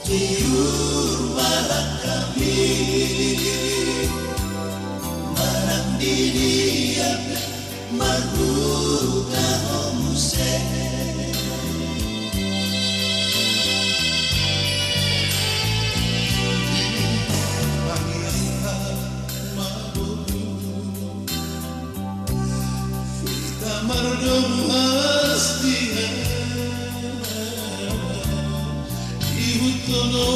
tiur malam kami marang dinia marbuka homuse Mardom hastia iutono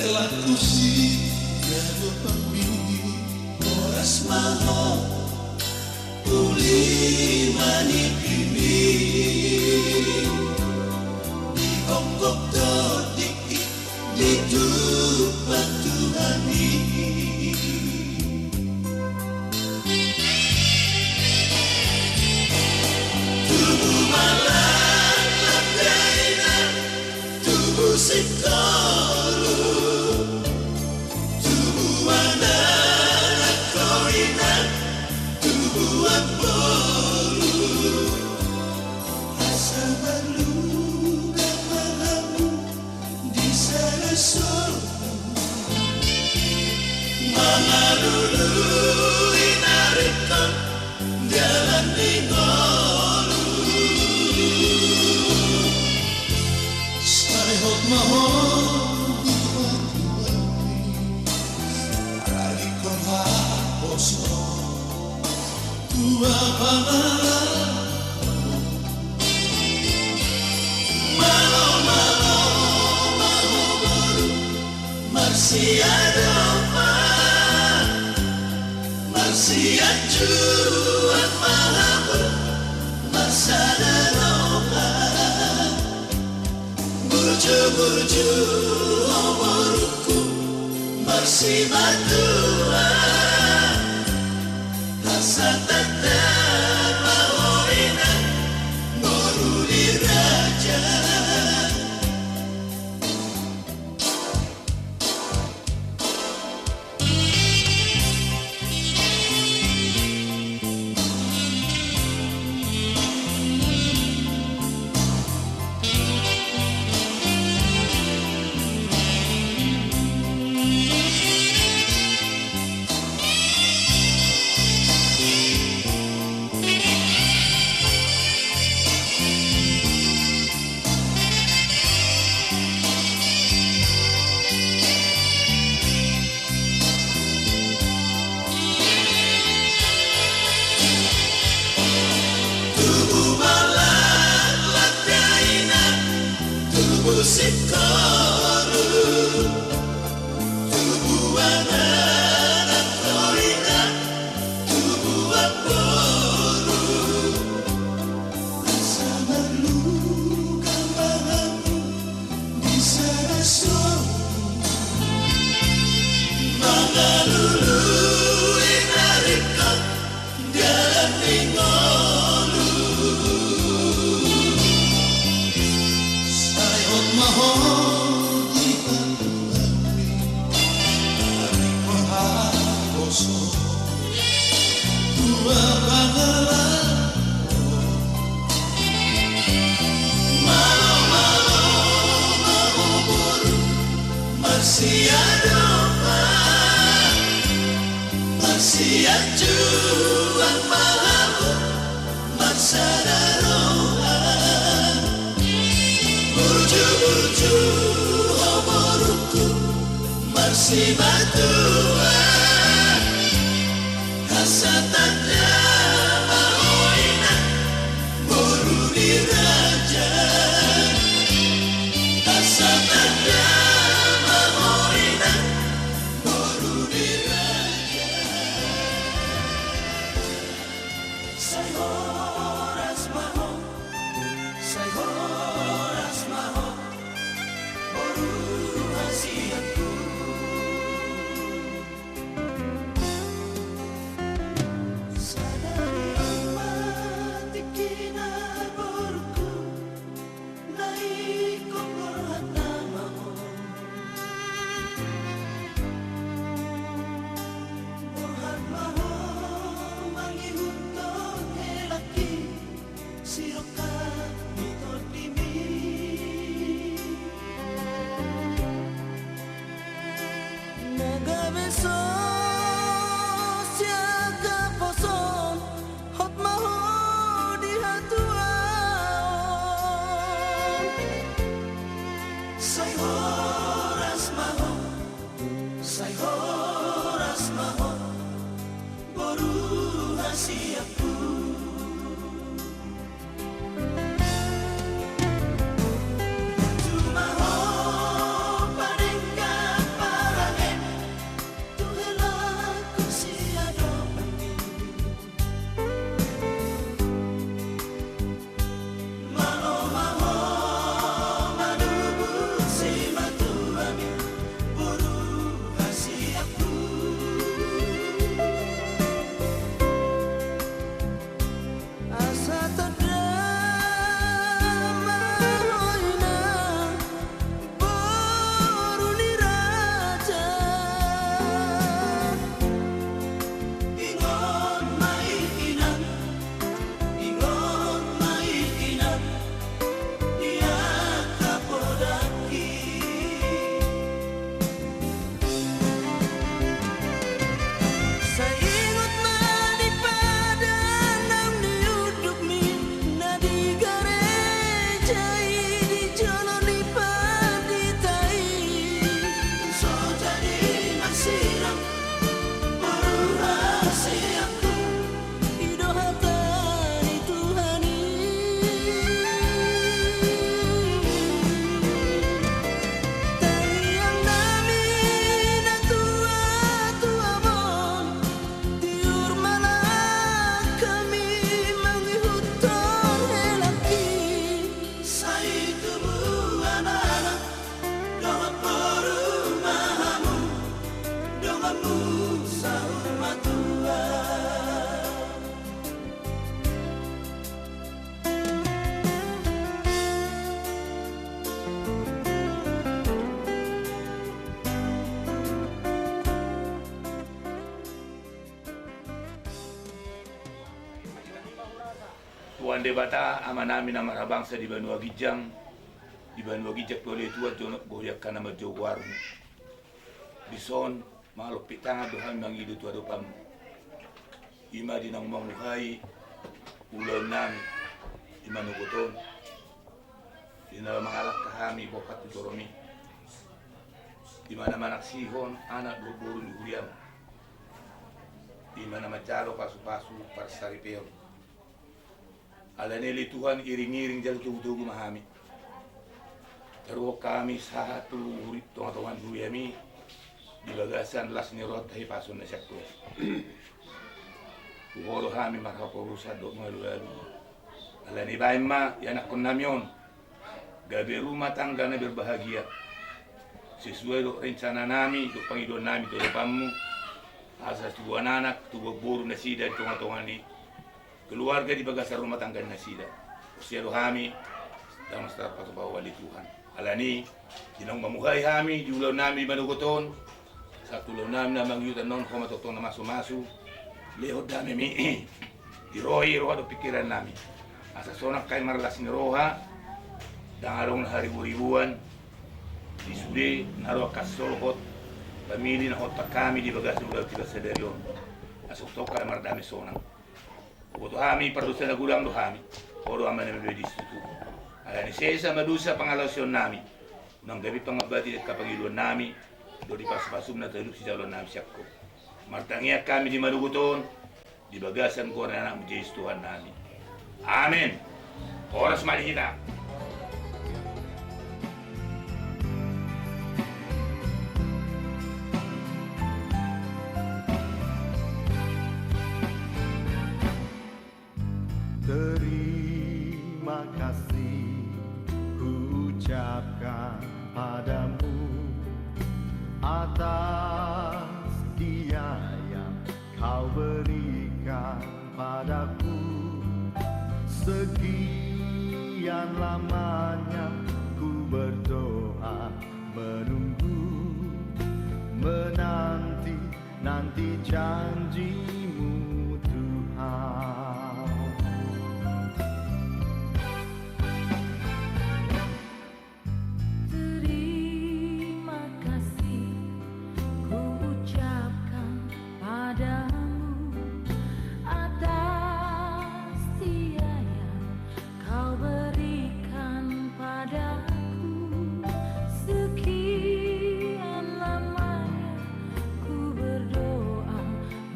ela così do bambini oras maho uli mani kimi di hongkok to di tupak tuhani Sikalu tubuh anak koina tubuh apolu asa malu kamu di sana solo mama dulu inarikan jalan tinggalu saya hot mahal tua panala malo malo malo baru marsia doa marsia juan mahabu masada doa burju burju omoruku marsi matua Satata mahoina moruli raja Sikaru tubuh anak koina tubuh apolu asa malu kamu bisa rasul mangga lulu inarikan jalan tinggalu mahal di hati dari mahaboso tua pangalan malo malo malo baru marsia doa marsia juan mahabu marsada doa burju omoruku marsi matua hasatanda mahoina moruli raja hasatanda mahoina moruli raja say horas maho say horas maho boru hasiatku Tuan debata ama namin na marabangsa di Banua Gijang, di Banua Gijak tole tua jonok boyak kana majowaru. Bison malupit tanga dohan mangidu tua dopam. Ima dinang manguhai ulan nami di Manukoton. Dinala mangalak kahami bokat toromi. Di mana manak sihon anak buru di Huriam. Di mana macalo pasu-pasu parsaripeo. Ala nili Tuhan iring-iring jal tugu-tugu mahami. Taruh kami satu hurit tonga-tongan huyami di bagasan las nirot tahi pasun na syakto. Tuhoro kami makapurusa do malu-lalu. Ala ni baima yanak kon namyon. Gabi rumah tangga na berbahagia. Sesuai do rencana nami, do pangidon nami do depanmu. Asas tubuh anak, tubuh buru nasida di tonga-tonga ni. Keluarga di bagasan rumah tangga nasida. Usia kami dalam setara patu bawa wali Tuhan. Alani dinang mamuhay kami di ulau nami Manukoton. Satu ulau nami namang yutan non koma totong na masu-masu. Lehot dami mi diroi roha do pikiran nami. Asa sonak kain maralasin roha. Dangarong na haribu-ribuan. Di sude naroh kasolhot. Pamili na hotak kami di bagasan ulau tiga sederion. Asok toka mardami sonang. Boto kami produsen na gudang do kami. Oro aman na mabedi situ. Ala ni sesa madusa pangalasyon nami. Nang gabi pangabati at kapagiluan nami. Do di pasupasum na taluk si jalon nami siyakko. Martangiyak kami di Manukoton. Di bagasan ko na anak mujais Tuhan nami. Amen. Oras mali kita. Terima kasih ku ucapkan padamu atas dia yang kau berikan padaku. Sekian lamanya ku berdoa menunggu menanti janjimu Tuhan.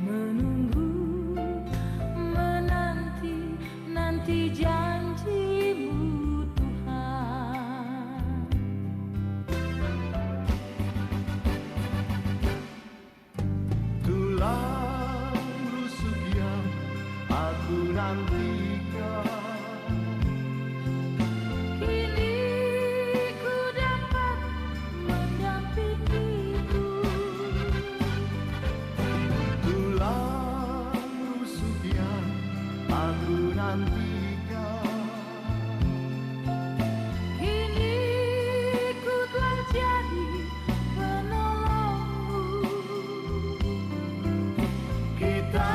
Menunggu nantikan. Kini ku dapat mendampingimu. Tulang rusuk yang aku nantikan. Kini ku telah jadi penolongmu. Kita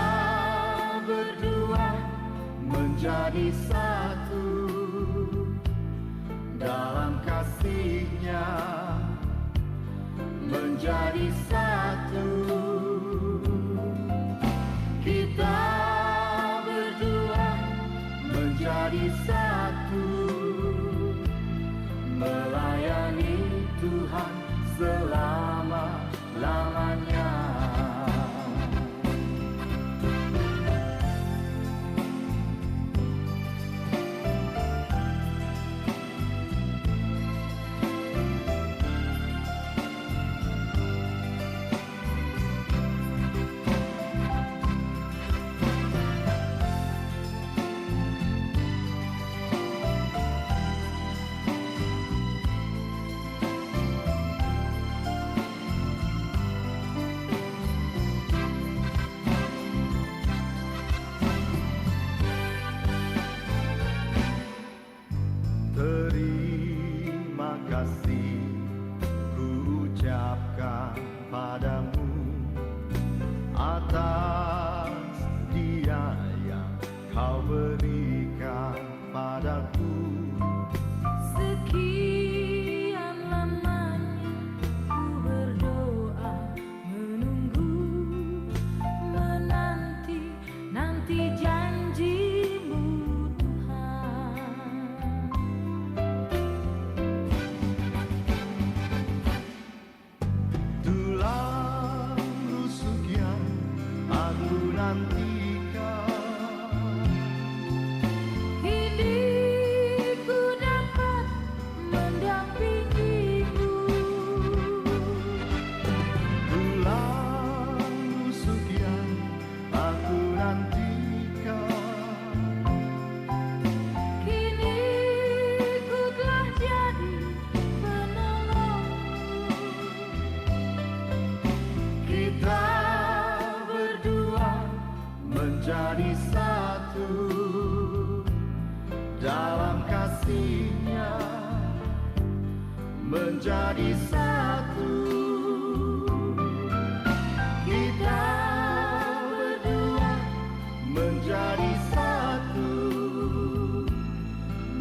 berdua menjadi satu dalam kasih-Nya, menjadi satu. Kita berdua menjadi satu, melayani Tuhan selama-lamanya. Terima kasih ku ucapkan padamu atas dia yang kau berikan padaku. Sekian lamanya ku berdoa, menunggu, menanti janji-Mu Tuhan. Tulang rusuk yang aku nantikan. Kini ku dapat mendampingimu. Tulang rusuk yang aku nantikan. Kini ku telah jadi penolongmu. Kita berdua menjadi satu dalam kasih-Nya, menjadi satu. Kita berdua menjadi satu,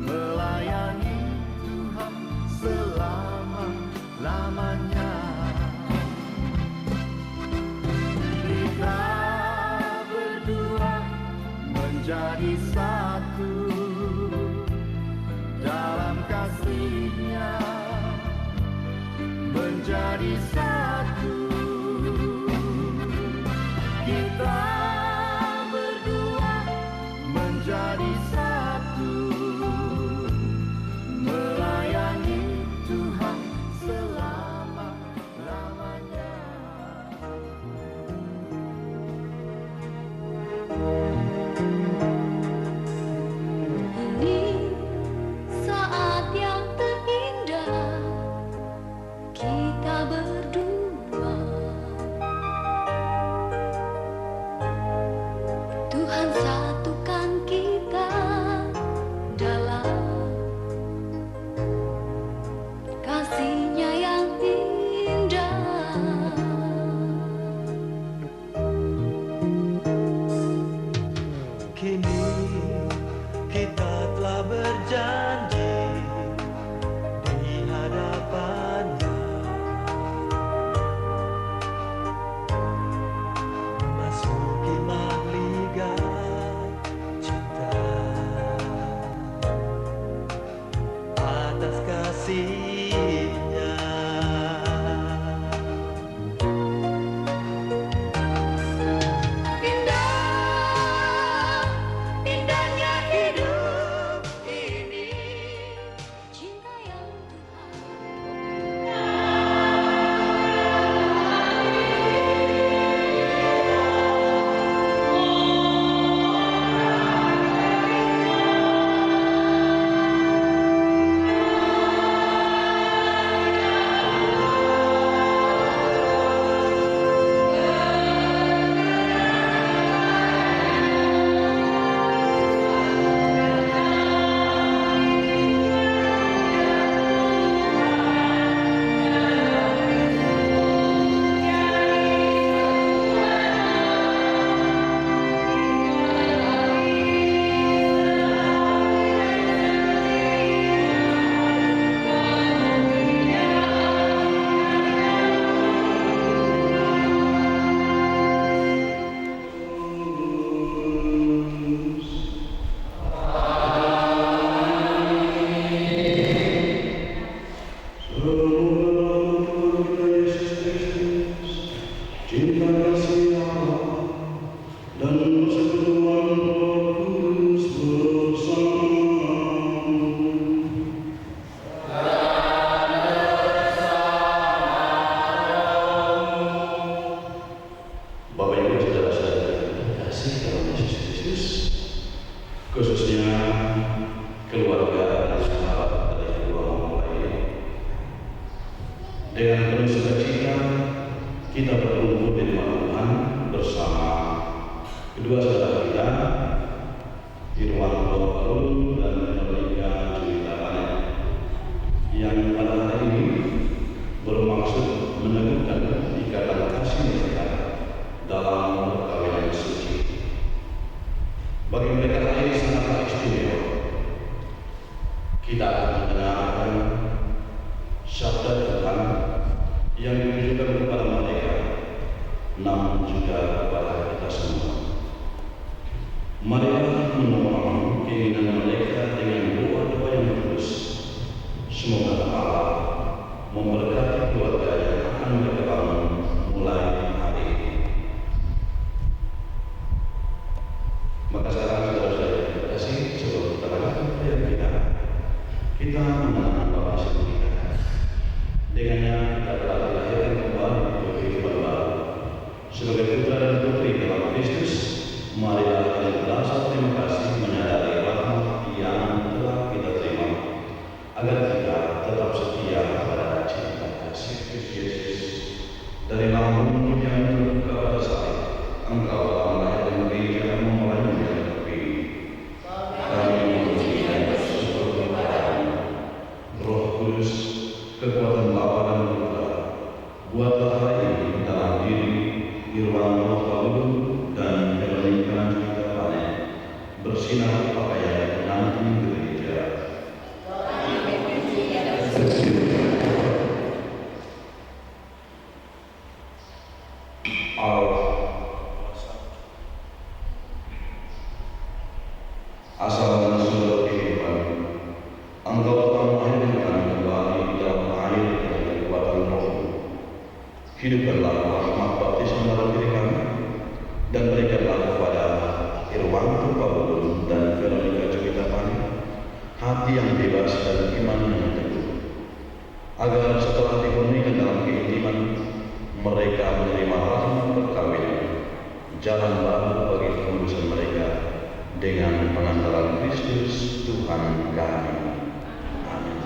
melayani Tuhan selama-lamanya. Kita berdua menjadi satu dalam kasih-Nya, menjadi satu. Kita berdua menjadi satu, melayani Tuhan selama-lamanya. Kedua saudara kita, Irwan Paul dan Veronica Juwita Panen, yang pada hari ini bermaksud meneguhkan ikatan kasih mereka dalam perkawinan suci. Bagi mereka ini sangatlah istimewa. Kita akan mendengarkan sabda Tuhan yang ditujukan kepada mereka, namun juga kepada kita semua. Marilah menopang keinginan mereka dengan doa-doa yang tulus. Semoga Allah memberkati keluarga yang akan mereka bangun mulai hari ini. Maka sekarang saudara-saudara yang terkasih, sebelum kita lanjutkan pelajaran kita mengenang Bapa Surga kita. Dengannya kita telah dilahirkan kembali ke kehidupan baru. Sebagai putra dan putri dalam Kristus, marilah dengan rasa terima kasih menyadari rahmat yang telah kita terima, agar kita tetap setia pada cinta kasih Kristus Yesus. Dari lambung yang terbuka pada salib, Engkau telah melahirkan gereja memulainya yang terpilih. Kami memuji dan bersyukur kepada-Mu, Roh Kudus, kekuatan Bapa dan Putra. Buatlah hari ini dalam diri Irwan Paul dan Veronica Juwita Panen bersinar pakaian pengantin gereja. Asal dan sumber kehidupan, Engkau telah melahirkan kembali dalam air dengan kekuatan Roh-Mu. Hidupkanlah rahmat baptisme dalam diri kami, dan berikanlah kepada Irwan Paul dan Veronica Juwita Panen hati yang bebas dan iman yang teguh, agar setelah dimurnikan dalam keintiman, mereka menerima rahmat perkawinan, jalan baru bagi pengurusan mereka dengan pengantaran Kristus Tuhan kami. Amin.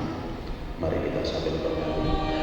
Mari kita sambil bernyanyi.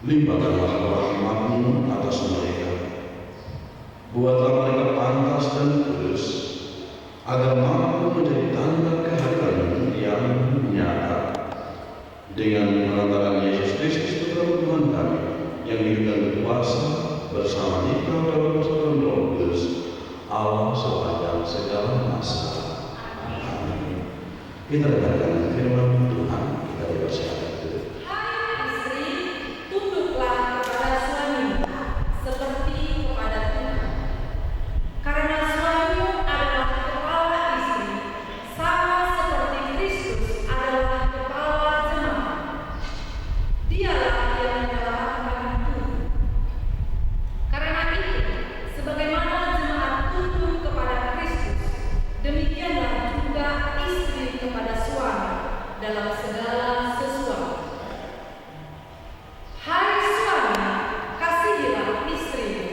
Limpahkanlah rahmat-Mu atas mereka. Buatlah mereka pantas dan kudus, agar mampu menjadi tanda kehadiran-Mu yang nyata. Dengan mengantarkan Yesus Kristus putra Tuhan kami, yang hidup dan berkuasa bersama Kita dalam persatuan Roh Kudus, Allah sepanjang segala masa. Amin. Kita dengarkan firman Tuhan, kita dipersiapkan. Hai istri, tunduklah kepada suamimu seperti kepada Tuhan. Karena suamimu adalah kepala istri, sama seperti Kristus adalah kepala jemaat. Dialah yang menyelamatkan tubuh. Karena itu, sebagaimana jemaat tunduk kepada Kristus, demikianlah juga istri kepada suami dalam segala sesuatu. Hai suami, kasihilah istrimu,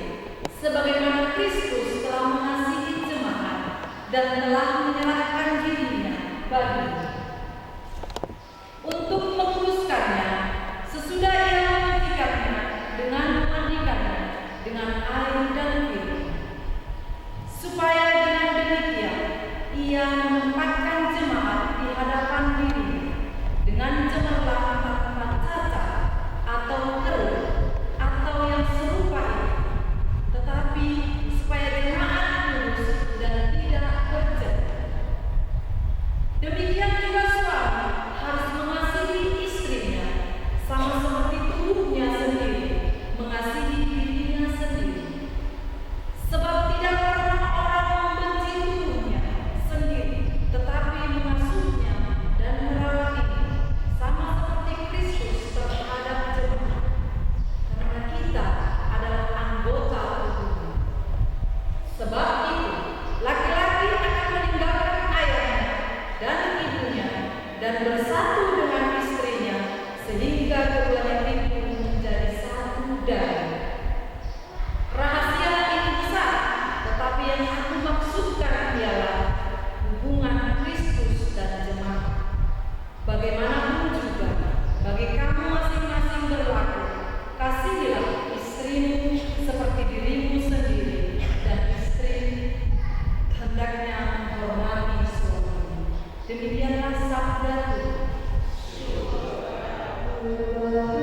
sebagaimana Kristus telah mengasihi jemaat dan telah menyerahkan dirinya baginya, untuk menguruskannya sesudah ia menyucikannya dengan memandikannya dengan air dan firman, supaya dengan demikian ia menempatkan jemaat di hadapan dirinya dengan cemerlang tanpa cacat atau keruh atau yang serupa itu, tetapi supaya jemaat kudus dan tidak bercela. Demikian juga suami harus mengasihi istrinya sama seperti tubuhnya sendiri mengasihi dirinya sendiri. Sebab tidak pernah orang membenci tubuhnya sendiri, tetapi mengasuhnya dan merawatinya, sama seperti Kristus terhadap jemaat. Karena kita adalah anggota tubuhnya. Sebab itu, laki-laki akan meninggalkan ayahnya dan ibunya dan bersatu dengan istrinya, sehingga keduanya itu menjadi satu daging. Rahasia ini besar, tetapi yang aku maksudkan ialah hubungan Kristus dan jemaat. Bagaimanapun juga, bagi kamu masing-masing berlaku, kasihilah istrimu seperti dirimu sendiri, dan istri hendaknya menghormati suaminya. Demikianlah sabda Tuhan. Tuhan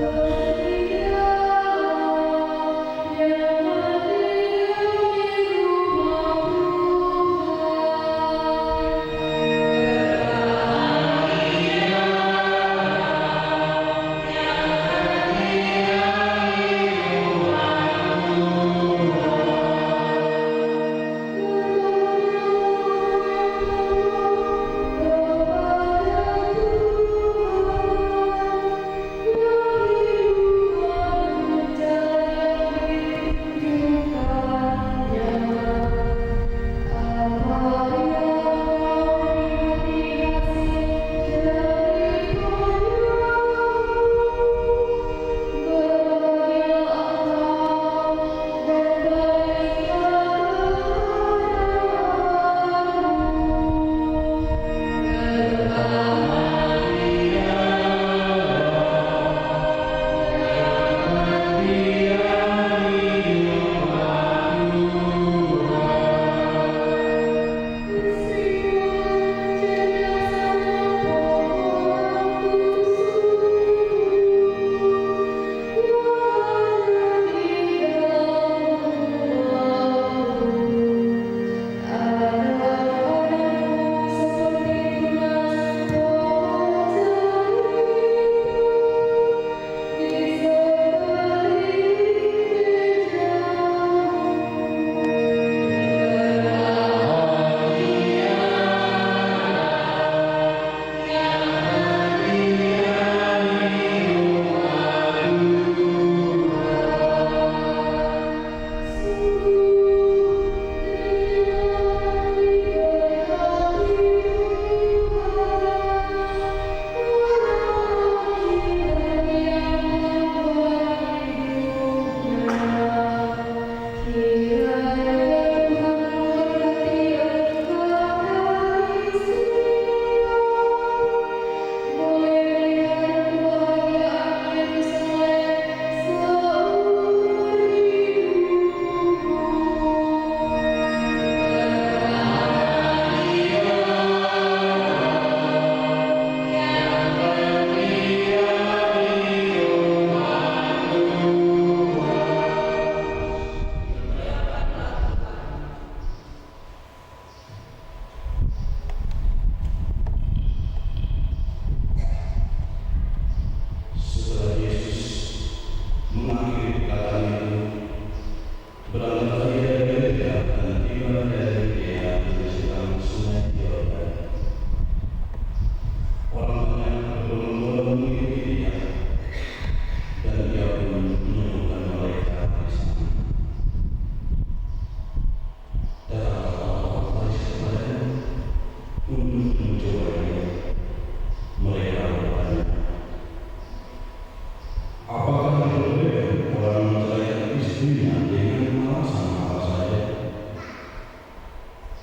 sendirian dengan alasan apa saja?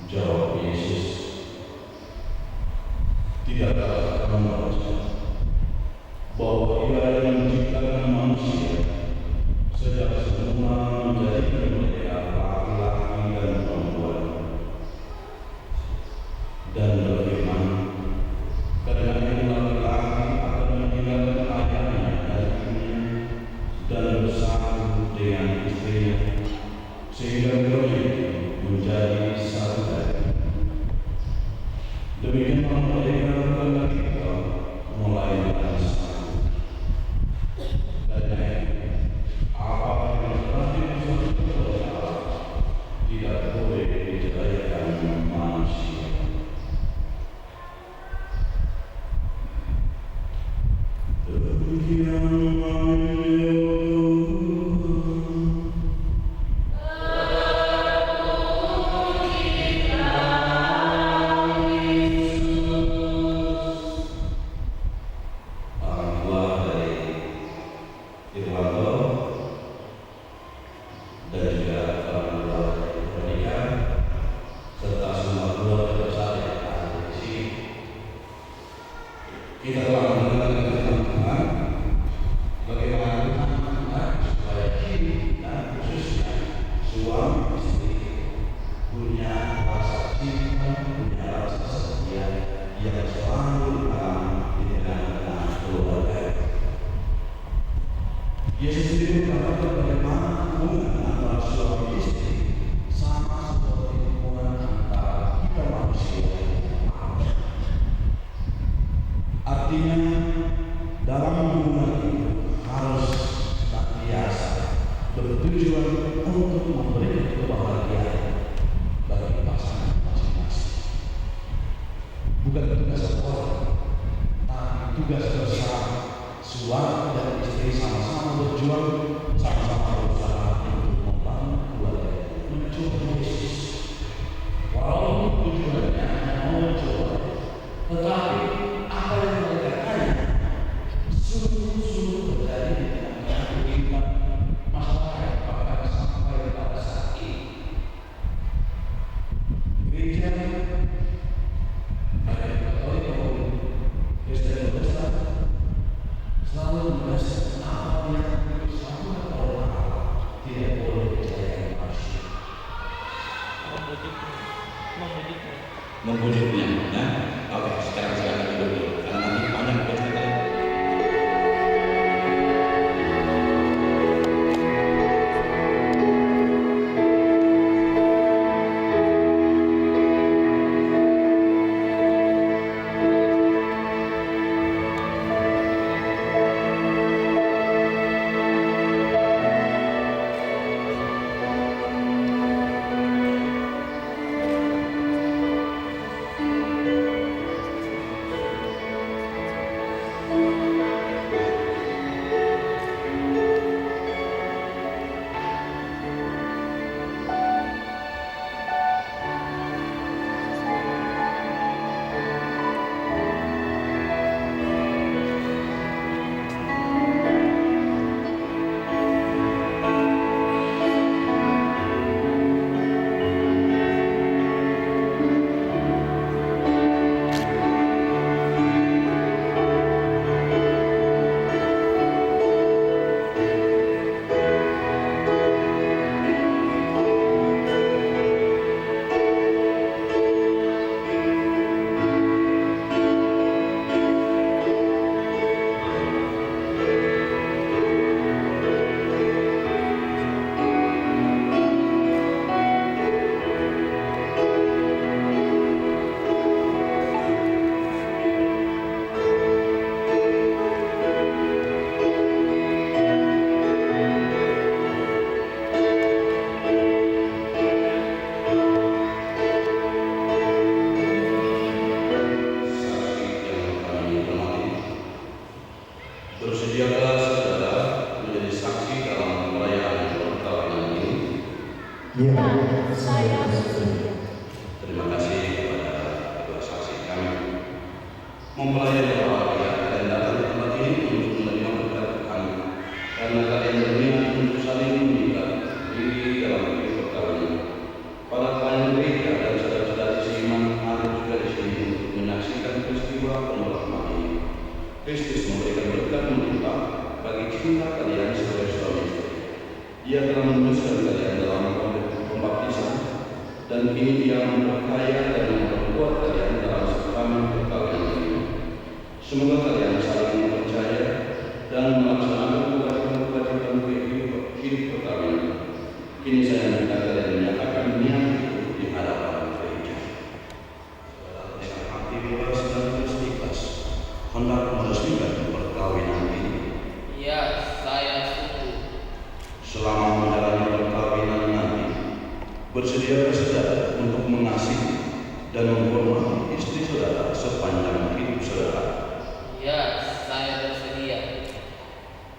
Jawab Yesus, tidakkah kamu membaca bahwa Ia yang menciptakan manusia sejak semula menjadikan mereka laki-laki dan perempuan, dan berfirman, karena itu laki-laki akan meninggalkan ayahnya dan ibunya dan bersatu dengan istrinya, sehingga keduanya menjadi satu daging. Demikianlah mereka ketika mulai dengan satu. Karena itu, apa yang telah diputuskan oleh Allah tidak boleh diceraikan manusia. Kita telah mendengar firman Tuhan, bagaimana Tuhan mengatakan supaya kita khususnya suami istri punya rasa cinta, punya rasa setia yang selalu dalam di tengah-tengah keluarga. Yesus sendiri mengatakan bagaimana hubungan antara suami istri sama seperti hubungan antara kita manusia. Artinya dalam hubungan itu harus senantiasa bertujuan untuk memberikan kebahagiaan bagi pasangan masing-masing. Bukan tugas seorang, tapi tugas bersama. Suami dan istri sama-sama berjuang, sama-sama berusaha untuk membangun keluarga menuju Yesus. Walaupun tujuannya hanya mencoba, tetapi apa yang mereka tanya sungguh-sungguh terjadi di tengah kehidupan masyarakat bahkan sampai pada saat ini. Gereja baik Katolik maupun Kristen Protestan selalu menegaskan apa yang disambungkan oleh Allah tidak boleh dipercayakan manusia. Membujuknya, ya. Oke, sekarang cinta kalian sebagai suami istri. Ia telah meneruskan kalian dalam pembaptisan, dan kini Ia memperkaya dan memperkuat kalian dalam sakrament perkawinan ini. Semoga kalian saling percaya dan melaksanakan kewajiban hidup perkawinan. Kini saya minta kalian menyatakan niat itu di hadapan gereja. Dengan hati bebas dan berikhlas, hendak meresmikan perkawinan ini. Ya, saya setuju. Selama menjalani perkawinan nanti, bersedia saudara untuk mengasihi dan menghormati istri saudara sepanjang hidup saudara. Ya, saya bersedia.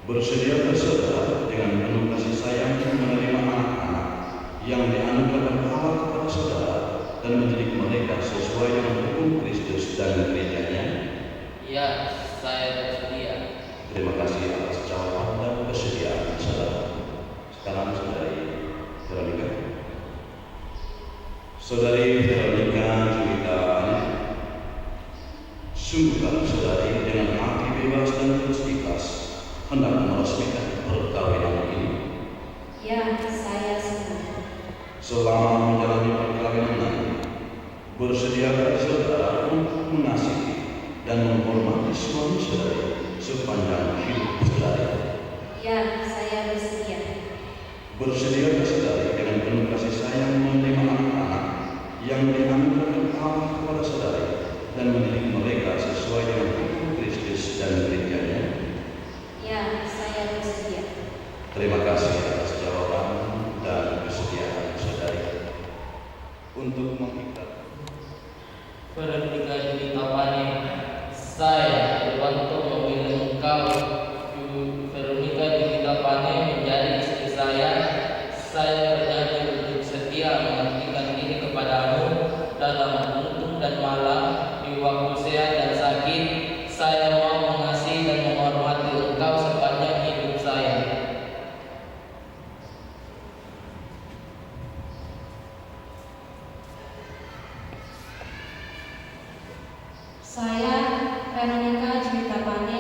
Bersedia saudara dengan penuh kasih sayang menerima anak-anak yang dianugerahkan Allah kepada saudara dan mendidik mereka sesuai dengan hukum Kristus dan gerejanya. Ya, saya bersedia. Terima kasih atas jawaban dan kesediaan saudara. Sekarang Saudari Veronica Juwita Ani, sungguhkah saudari dengan hati bebas dan tulus ikhlas hendak meresmikan perkawinan ini? Ya, saya setuju. Selama menjalani perkawinan nanti, bersediakah saudara untuk mengasihi dan menghormati suami saudari sepanjang hidup saudari? Ya, saya bersedia. Bersediakah saudari dengan penuh kasih sayang menerima anak-anak yang dianugerahkan Allah kepada saudari dan mendidik mereka sesuai dengan hukum Kristus dan gerejanya? Ya, saya bersedia. Terima kasih atas jawaban dan kesediaan saudari. Untuk mengikat Veronica Juwita Pani, saya Irwanto memilih engkau Veronica Juwita Pani menjadi istri saya. Saya berjanji untuk setia mengabdikan diri kepadamu dalam untung dan malam, di waktu sehat dan sakit. Saya mau mengasihi dan menghormati engkau sepanjang hidup saya. Saya, Veronica Juwita Pane,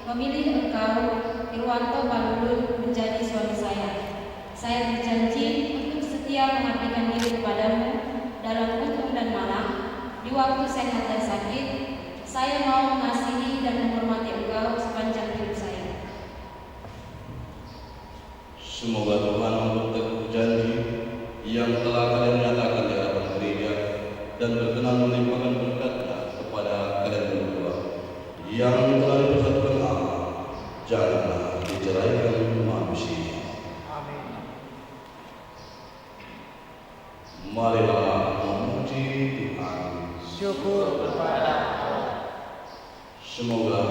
memilih engkau, Irwanto Palulun, menjadi suami saya. Saya berjanji untuk setia mengabdikan diri kepadamu dalam untung dan malam, di waktu sehat dan sakit. Saya mau mengasihi dan menghormati engkau sepanjang hidup saya. semoga Tuhan memperteguh janji yang telah kalian nyatakan di hadapan gereja dan berkenan melimpahkan berkat-Nya kepada kalian berdua yang telah dipersatukan Allah. Janganlah diceraikan manusia. Marilah memuji Tuhan. Syukur kepada Allah. Semoga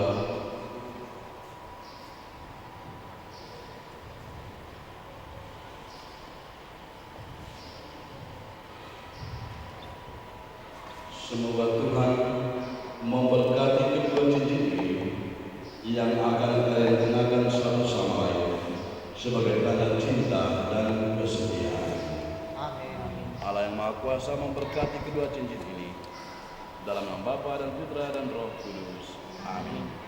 Tuhan memberkati kedua cincin ini yang akan kalian kenakan satu sama lain sebagai tanda cinta dan kesetiaan. Allah yang Maha Kuasa memberkati kedua cincin ini dalam nama Bapa dan Putra dan Roh Kudus. Amin.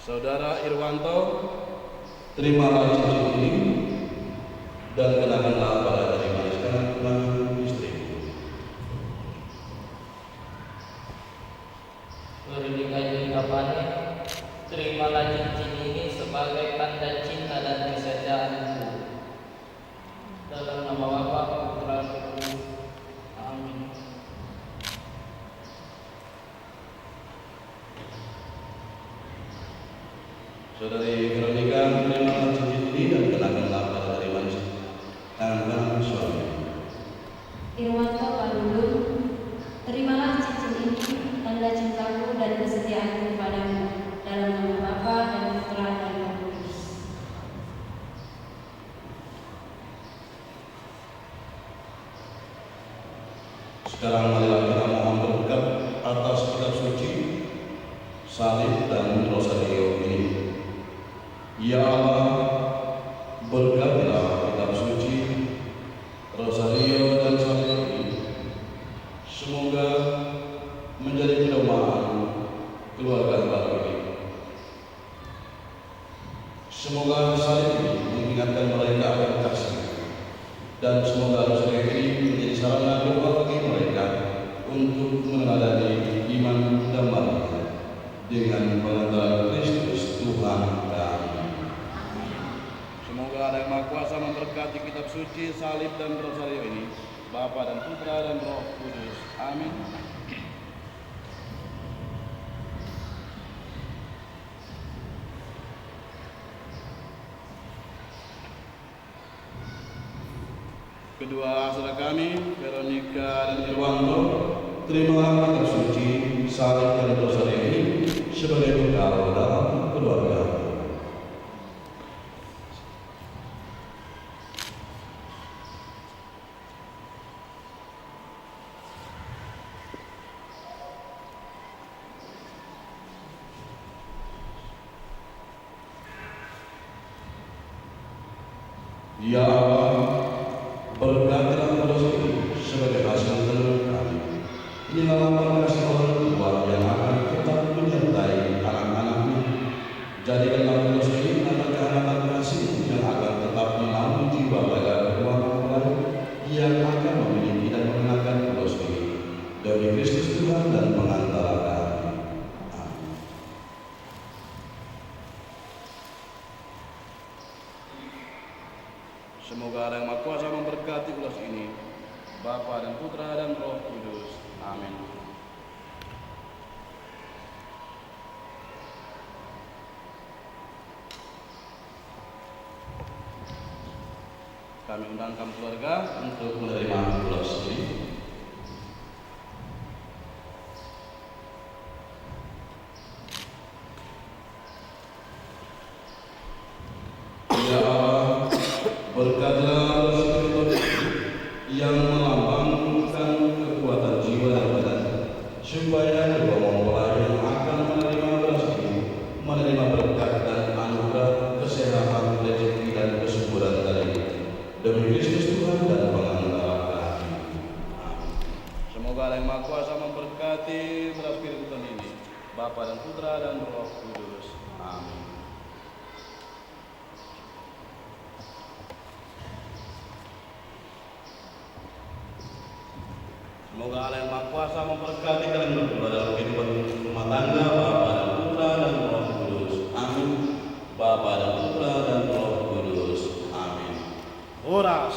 Saudara Irwanto, terimalah cincin ini dan kenakanlah pada dari manis kanan istrimu. Veronica Juwita Pani, terimalah cincin ini sebagai tanda cinta dan kesetiaanku. Dalam nama Bapa, Putra, dan Roh Kudus. Amin. Saudari Veronica, terimalah cincin ini dan kenakanlah pada dari manis kanan suami. Irwanto Palulun, terimalah cincin ini, tanda cintaku dan kesetiaanku kepadamu, dalam nama Bapa dan Putra dan Roh Kudus. Sekarang marilah kita mohon berkat atas kitab suci, salib dan rosario ini. Ya Allah, berkatilah kitab suci, rosario dan salib ini. Semoga menjadi pedoman keluarga baru ini. Semoga salib ini mengingatkan mereka akan kasih, dan semoga rosario ini menjadi sarana doa bagi mereka untuk meneladani iman damai dengan pengantaran Kristus Tuhan kami. Semoga Allah yang Maha Kuasa memberkati kitab suci, salib dan rosario ini, Bapa dan Putra dan Roh Kudus. Amin. Kedua saudara kami, Veronica dan Irwanto, terimalah kitab suci, salib dan rosario ini sebagai bekal dalam keluarga. Ya Allah, berkatilah dosa ini sebagai hasil telur kami. Inilah lambang kasih orang tua yang akan tetap menyertai anak-anaknya. Jadikanlah dosa ini anak anak kasih yang akan tetap menampung jiwa pada ruang lain yang akan memiliki dan mengenakan dosa ini. Demi Kristus Tuhan dan pengantara kami. Amin. Semoga Allah yang Maha Kuasa memberkati ulas ini, Bapa dan Putra dan Roh Kudus. Amin. Kami undang kamu keluarga untuk menerima ulas ini. Ya Allah, berkatilah Spiritus yang melambangkan kekuatan jiwa dan badan, supaya kedua mempelai yang akan menerima beras ini menerima berkat dan anugerah kesehatan, rezeki dan kesuburan dari demi Kristus Tuhan dan pengantara kami. Amin. Semoga Allah yang Maha Kuasa memberkati beras Spiritus ini, Bapa dan Putra dan Roh Kudus. Amin. Semoga Allah yang Maha Kuasa memberkati kalian berdua dalam kehidupan rumah tangga, Bapa dan Putra dan Roh Kudus. Amin. Bapa dan Putra dan Roh Kudus. Amin. Oras.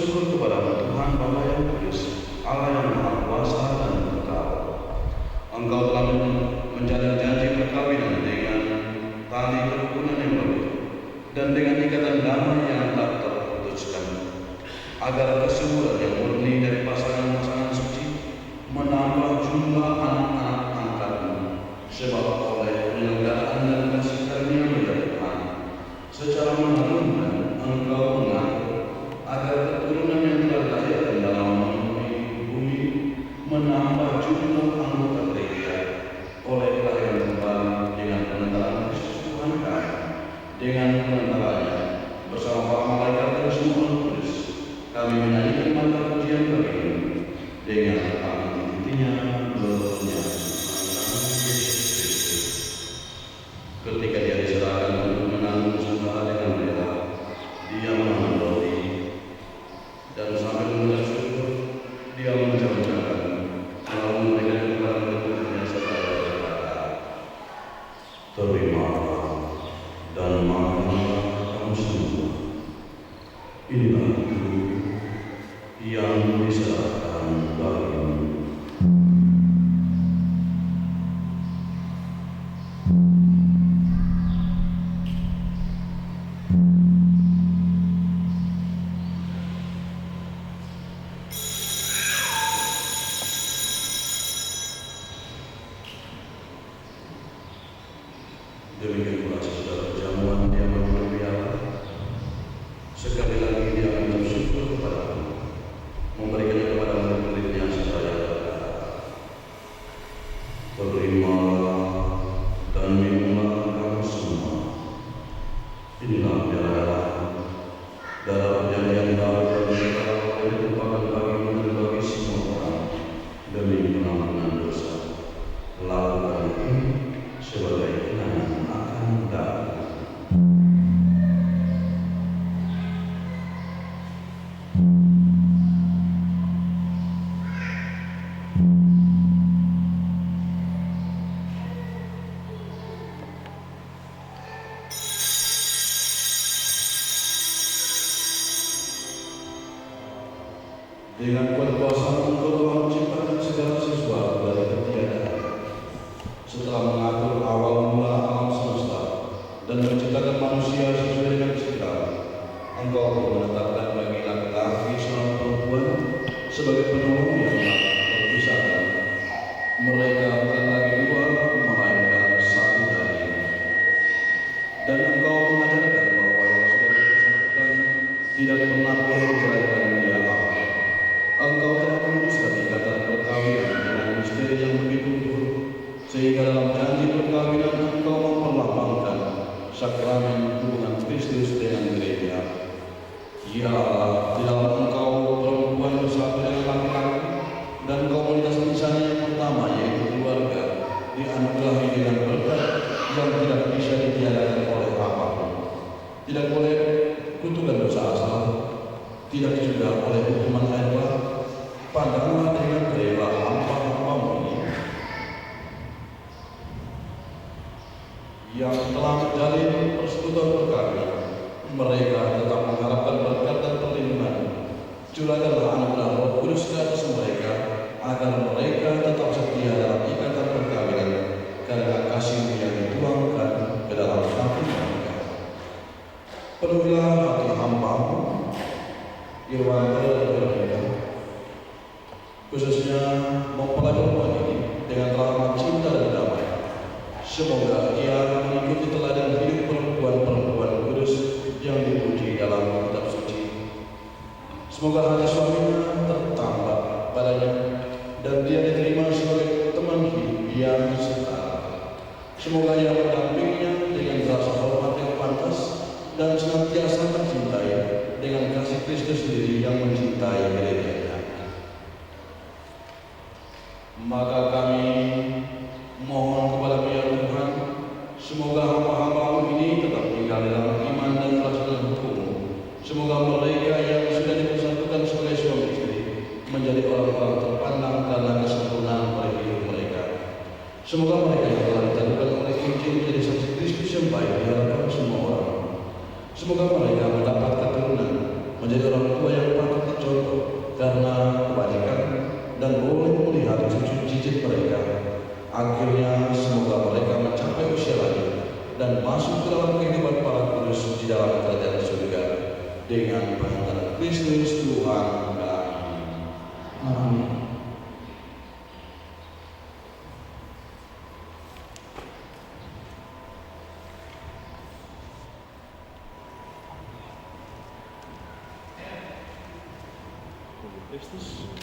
bersyukur kepada Tuhan Bapa yang Kudus, Allah yang Maha Kuasa dan Kekal. Engkau telah menjalin janji perkawinan dengan tali kerukunan yang lembut dan dengan ikatan damai yang tak terputuskan, agar kesuburan yang murni dari pasangan-pasangan suci menambah jumlah anak-anak angkatmu, sebab oleh penyelenggaraan dan kasih karunia dari Tuhan secara mengarunkan engkau mengatur agar keturunan yang telah dilahirkan dalam memenuhi bumi menambah jumlah anggota gereja oleh kelahiran kembali dengan penentaran Kristus Tuhan kami, dengan penentarannya bersama para malaikat dan semua orang kudus kami menyanyikan mantra pujian bagi Dia dengan tangan intinya bernyanyi Yesus Kristus. Ketika Dia diserahkan untuk menanggung sembahan dengan rela, Dia mengambil roti dan sambil mengucap syukur Dia mengucapkan lalu memberikan kepada murid-muridnya serta berkata, "Terimalah dan makanlah kamu semua. Inilah tubuhku yang diserahkan bagimu." Demikian pula sesudah perjamuan Dia mengambil piala. Sekali lagi Dia mengucap syukur kepada-Mu, memberikannya kepada murid-muridnya seraya berkata, "Terimalah dan minumlah kamu semua. Inilah darah perjanjian baru dan kekal yang ditumpahkan bagimu dan bagi semua orang demi pengampunan dosa. Lakukan ini sebagai kenangan akan Dia." Dengan kuat kuasa Engkau telah menciptakan segala sesuatu dari ketiadaan. Setelah mengatur awal mula alam semesta dan menciptakan manusia sesuai dengan sekitar, Engkau pun menetapkan bagi laki-laki seorang perempuan sebagai penolong yang tak terpisahkan. Mereka bukan lagi dua, melainkan satu daging. Dan Engkau mengajarkan bahwa yang sudah dipersatukan tidak pernah boleh menceraikan dia apa. Engkau telah memutuskan ikatan perkawinan dengan misteri yang begitu luhur, sehingga dalam janji perkawinan Engkau memperlambangkan sakramen hubungan Kristus dengan gereja. Ya Allah, di dalam Engkau perempuan bersatu dengan laki-laki dan komunitas insani yang pertama yaitu keluarga dianugerahi dengan berkat yang tidak bisa ditiadakan oleh apapun. Tidak boleh kutukan dosa asal, tidak juga oleh hukuman air bah. Pandanglah dengan rela hamba-hamba-Mu ini yang telah menjalin persekutuan perkawinan. Mereka tetap mengharapkan berkat dan perlindungan. Curahkanlah anugerah Roh Kudus ke atas mereka, agar mereka tetap setia dalam ikatan perkawinan karena kasih yang dituangkan ke dalam hati mereka. Penuhilah hati hamba-Mu Irwanto dan Veronica, khususnya mempelai perempuan ini dengan rahmat cinta dan damai. Semoga ia mengikuti teladan hidup perempuan-perempuan kudus yang dipuji dalam kitab suci. Semoga hati suaminya tertambah padanya dan dia diterima sebagai teman hidup yang setara. Semoga ia mendampinginya dengan rasa hormat yang pantas dan senantiasa mencintai dengan kasih Kristus sendiri yang mencintai gereja. Maka kami mohon kepada ya Tuhan, semoga hamba-hamba-Mu ini tetap tinggal dalam iman dan pelaksanaan hukum. Semoga mereka yang sudah dipersatukan sebagai suami istri menjadi orang-orang terpandang karena kesempurnaan pada hidup mereka. Semoga mereka yang telah ditentukan oleh Injil menjadi saksi Kristus yang baik di hadapan semua orang. Semoga mereka mendapat keturunan menjadi orang tua yang patut contoh karena kebajikan dan boleh melihat cucu cicit mereka. Akhirnya semoga mereka mencapai usia lanjut dan masuk ke dalam kehidupan para kudus di dalam kerajaan surga dengan perantara Kristus Tuhan kami. Amin. Kristus.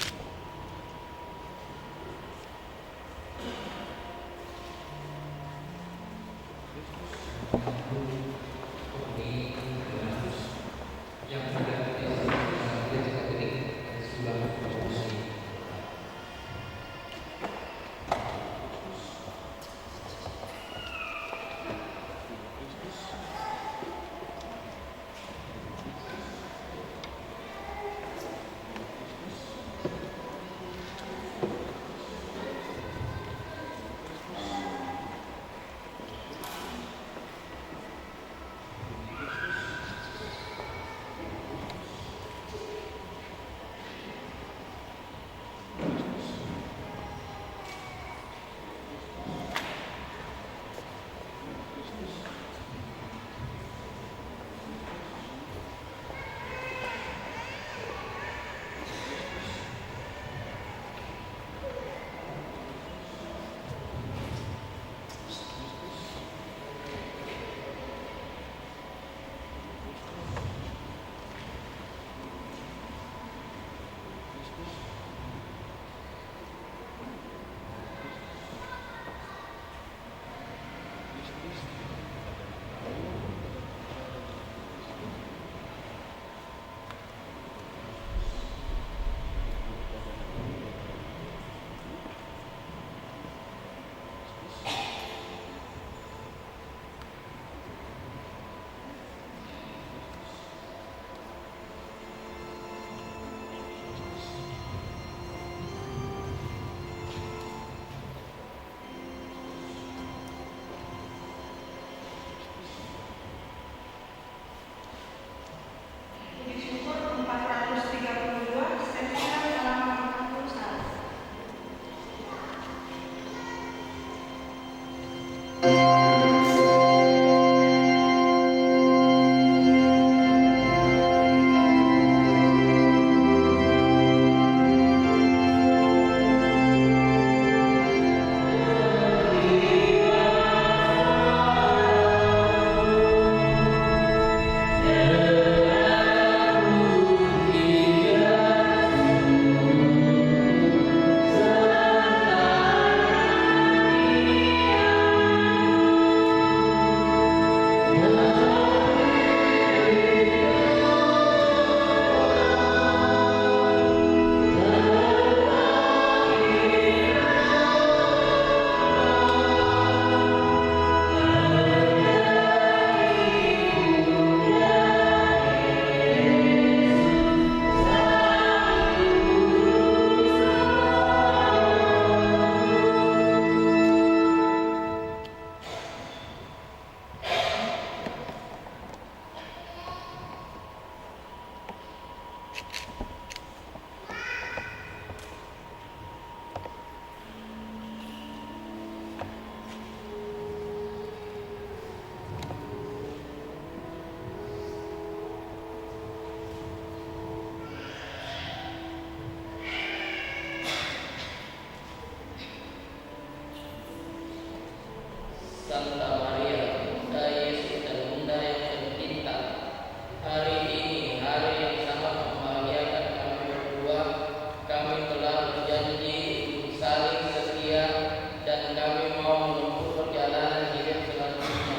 Santa Maria, Bunda Yesus dan Bunda yang tercinta, hari ini hari yang sangat membahagiakan kami berdua. Kami telah berjanji untuk saling setia dan kami mau menempuh perjalanan hidup selanjutnya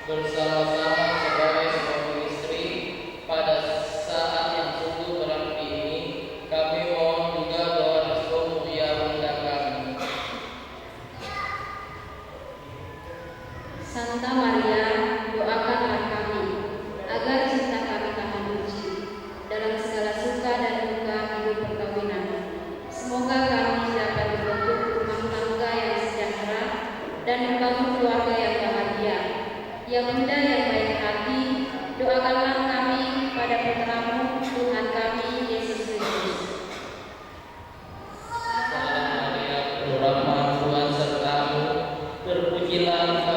bersama-sama sebagai suami istri. Pada saat yang sungguh berarti ini, kami mohon juga doa restu mulia Bunda kami. Santa Maria, doakanlah kami agar cinta kami tak membenci dalam segala suka dan duka hidup perkawinan. Semoga kami dapat membentuk rumah tangga yang sejahtera dan membangun keluarga yang bahagia. Ya Bunda yang baik hati, doakanlah kami pada putramu Tuhan kami Yesus bilang